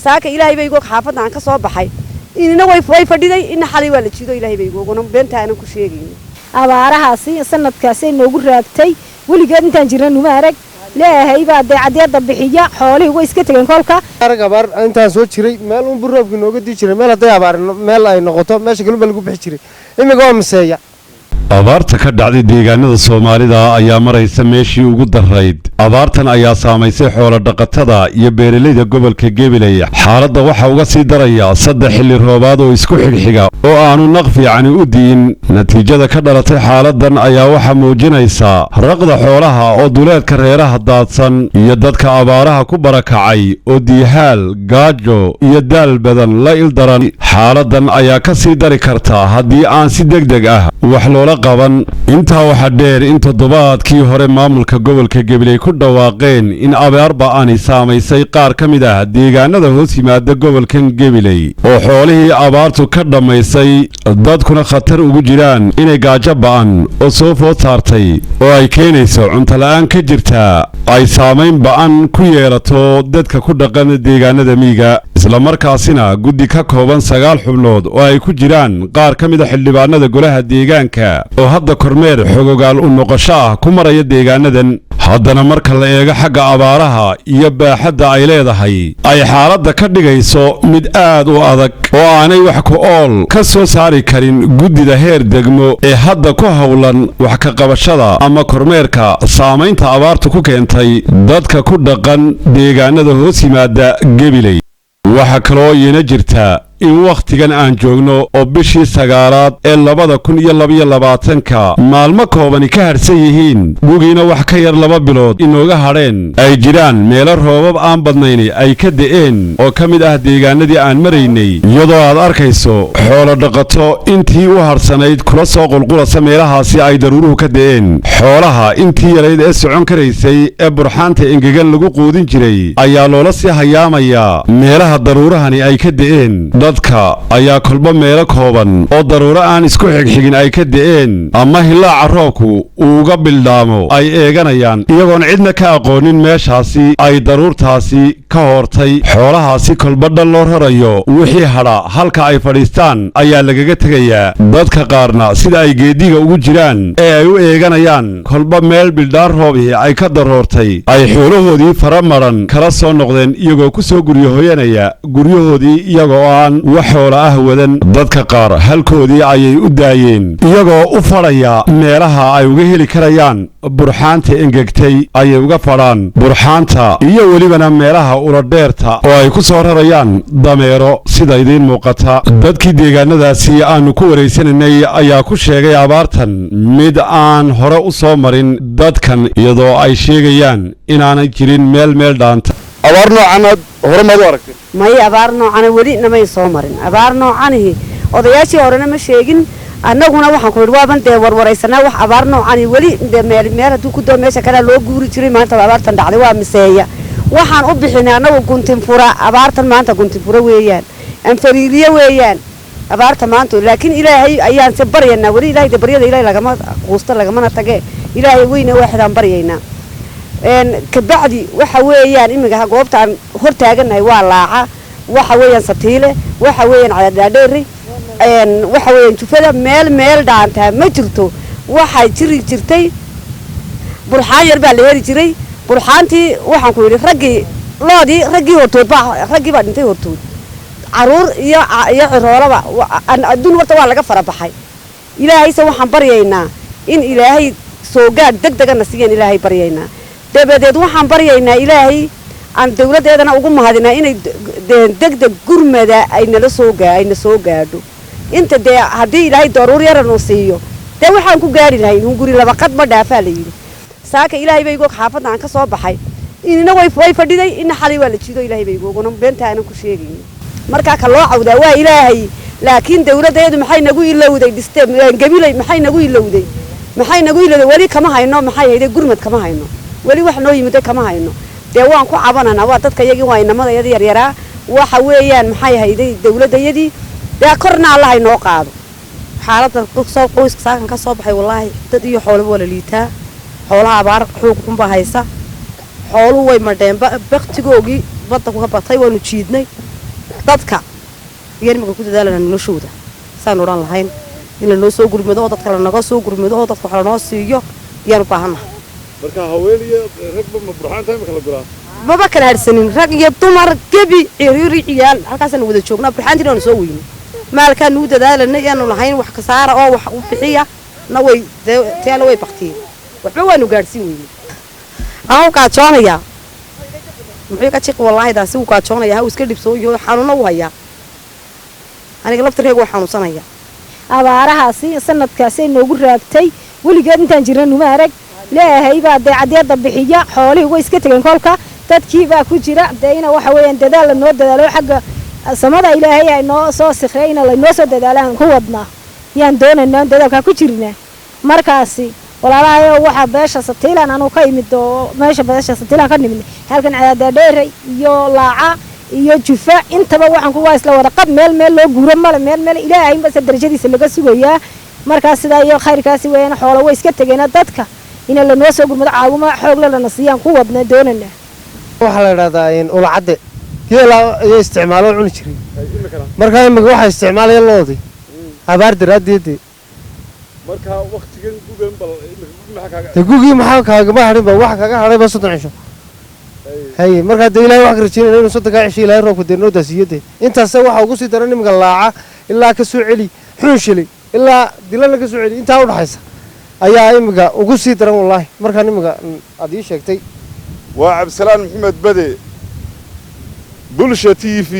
saaka ilaahay bay igu xaafadda aan ka soo baxay inina way fadhiday in xalay waa la jiido ilaahay bay igu beenta aan ku sheegay abaarahaasi sanadkaasay noogu raagtay weligeed intaan jirnaa uma arag leeyahay baa daacadda bixiya xoolihii way iska tageen kolka arag abaar intaan soo jiray meel uun burroobkii nooga dii jiray meel hadday abaar meel ay noqoto meesha galba lagu bixi jiray imiga waa maseeya abaarta ka dhacday deegaanada Soomaalida ayaa maraysa meeshii ugu darayd abaartan ayaa saameysay xoolo dhaqatada iyo beeraleyda gobolka Gabiley xaaladda waxa uga sii daraya saddex xilli roobaad oo isku xigxiga oo aanu naq fiican u diin natiijada ka dhalatay xaaladdan ayaa waxa muujinaysa raqda xoolaha oo duleedka reeraha daadsan iyo dadka abaaraha ku barakacay oo diihaal gaajo iyo daal badan la ildaran xaaladdan ayaa ka sii dari karta haddii aan si degdeg ah wax loola qaban intaa waxa dheer in toddobaadkii hore maamulka gobolka Gabiley ku dhawaaqeen in abaar ba'ani saameysay qaar ka mid ah deegaanada hoos yimaada gobolkan Gabiley oo xoolihii abaartu ka dhamaysay dadkuna khatar ugu jiraan inay gaajo ba'an oo soo food saartay oo ay keenayso cunto la'aan ka jirta ay saameyn ba'an ku yeelato dadka ku dhaqan deegaanada miyiga isla markaasina guddi ka kooban 9 xubnood oo ay ku jiraan qaar ka mid ah xildhibaanada golaha deegaanka oo hadda kormeer xogogaal u noqosho ah ku maraya deegaanadan haddana marka la eego xagga abaaraha iyo baaxadda ay leedahay ay xaaladda ka dhigayso mid aad u adag oo aanay wax ku ool ka soo saari karin guddida heer degmo ee hadda ku howlan wax ka qabashada ama kormeerka saamaynta abaartu ku keentay dadka ku dhaqan deegaanada hoos yimaada Gabiley waxa kaloo iyana jirta in wakhtigan aan joogno oo bishii 9aad ee 2022 maalmo koobani ka harsan yihiin gugiina wax ka yar 2 bilood inooga hadheen ay jiraan meelo roobab aan badnayn ay ka da'een oo ka mid ah deegaanadii aan maraynay iyadoo aad arkayso xoolo dhaqato intii u harsanayd kula soo qulqulasa meelahaasi ay daruuruhu ka da'een xoolaha intii yarayd ee socon karaysay ee burxaanta engegan lagu quudin jiray ayaa loola sii hayaamayaa meelaha daruurahani ay ka da'een dadka ayaa kolba meelo kooban oo daruuro aan isku xigxigin ay ka da'een ama hilaaca roobku uu uga bildhaamo ay eeganayaan iyagoon cidna ka aqoonin meeshaasi ay daruurtaasi ka hortay xoolahaasi kolba dhal loo rarayo wixii hadha halka ay fadhiistaan ayaa lagaga tegayaa dadka qaarna sida ay geediga ugu jiraan ee ay u eeganayaan kolba meel bildhaan roobihii ay ka daroortay ay xoolahoodii fara maran kala soo noqdeen iyagoo ku soo guryahoyanaya guryahoodii iyagoo aan wax xoolo ah wadan dadka qaar halkoodii ayay u daayeen iyagoo u fadhaya meelaha ay uga heli karayaan burxaanta engegtay ayay uga fadhaan burxaanta iyo welibana meelaha uladheerta oo ay ku soo rarayaan dameero sida idiin muuqata dadkii deegaanadaasi aanu ku waraysananay ayaa ku sheegay abaartan mid aan hore u soo marin dadkan iyadoo ay sheegayaan inaanay jirin meel dhaanta abaar noocan hore ma aragtay may abaar noocan wali namay soo marin abaar noocanihi odayaashii horena ma sheegin annaguna waxaan ku warwaaban dee warwaraysanaa wax abaar noocan wali meel haduu ku doo meesha kale loo guuri jiray maanta abaartan dhacday waa miseeya waxaan u bixinay annagu guntin fura abaartan maanta guntin fura weeyaan aan fariiriye weeyaan abaarta maanta laakiin ilaahay ayaan si baryanaa wali ilaahay baryada ilaahay lagama quusto lagama tage ilaahay weyna waxaan baryaynaa kabacdi waxa weeyaan imiga goobtaan hor taaganahay waa laaca waxa weeyaan Satiile waxa weeyaan Cadaadheeri waxa weeyaan Jufada meel dhaanta ma jirto waxay jirtay burxaan yar baa la heli jiray burxaantii waxaan ku yiri raggii hortood baa dhintay hortood caruur iyo ciroolaba adduun warta waa laga farabaxay ilaahayse waxaan baryaynaa in ilaahay soo gaad degdegana siiyeen ilaahay baryaynaa dabadeed waxaan baryaynaa ilaahay aan dawladeedana ugu mahadinaa inay degdeg gurmada ay nala soo gaadho inta dee haddii ilaahay daruur yaran uu siiyo dee waxaan ku gaari lahayn hunguri laba qad ma dhaafaa la yidhi saaka ilaahay bay igu xaafadda aan ka soo baxay inina way fadhiday ina xalay waa la jiido ilaahay bay iguna beenta aanan ku sheegaynin markaa ka loo cawdaa waa ilaahay laakiin dawladeedu maxay nagu ilowday Gabiley maxay nagu ilowday wali kama hayno maxay hayday gurmad kama hayno wali wax noo yimid kama hayno dee waan ku cabanana waa dadka iyagii waa inamadayada yaryaraa waxa weeyaan maxay hayday dawladayadii dee korna Allah ay noo qaado xaaladda soo qoyska saakan ka soo baxay wallahi dad iyo xoolo wala liitaa xoolaha abaar xoog xun baa haysa xoolo way madheen baqtigoogii badda ku batay waanu jiidnay dadka iyo nimanka ku dadaalana noloshooda saan oran lahayn in la noo soo gurmado oo dadka la naga soo gurmado oo dadka waxa la noo siiyo yaan u baahanahay marka haweenaya ragba ma burxaanta imika la guraa baba kala harsanin rag iyo dumar gebi ciriiri ciyaal halkaasaan wada joognaa burxaantina aan soo weynin maalkaan nuu dadaalanay yaanu lahayn wax ka saara oo wax u bixiya na way teena way baqtiyeen waxba waanu gaadhsiin weynay aan ka joonaya muxuu ka jiq wallahi daasi uu ka joonaya ha iska dhibsoo iyo xanuuna u haya aniga laftirkeyga waa xanuunsanaya abaarahaasi sanadkaasi noogu raagtay weligeed intaan jirna numa arag leeyahay baa dee cadeeda bixiya xoolihii way iska tageen kolka dadkii baa ku jira deena waxa weeyaan dadaal noo dadaalo xagga samada ilaahay ay noo soo sikhreeyna la noo soo dadaalaan ku wadnaa yaan doonaynaa dadaalka ku jirnaa markaasi walaalahayo waxa beesha satiilan aanu ka imid oo meesha beesha satiilan ka nimid halkan cadaada dheeray iyo laaca iyo jufa intaba waxaan ku waa isla wada qab meel loo guuro meel ilaahay bas darajadiisa laga sugayaa markaas sida iyo khayrkaasi weeyaan xoolo way iska tageena dadka in la noo soo gurmado caawimo xoog la nasiiyaan ku wadna doonana waxa la yiraahdaa in ulacade geela ay isticmaalo cuni jiray marka imika waxa isticmaalaya loodi abaar daraadeed marka waqtigan gugan bal maxaa kaaga ma harin ba wax kaaga haray ba 3 cisho hay marka ilaahay wax rajeenay inuu 3 cisho ilaahay roobka deeno daasiyade intaas waxa ugu sii daran imika laaca ilaa ka soo celi xunshili ilaa dilan laga soo celi inta u dhaxaysa ayaa imika ugu sii daran wallahi marka imika adii sheegtay waa Cabdisalaan Maxamed Bade Bulsha TV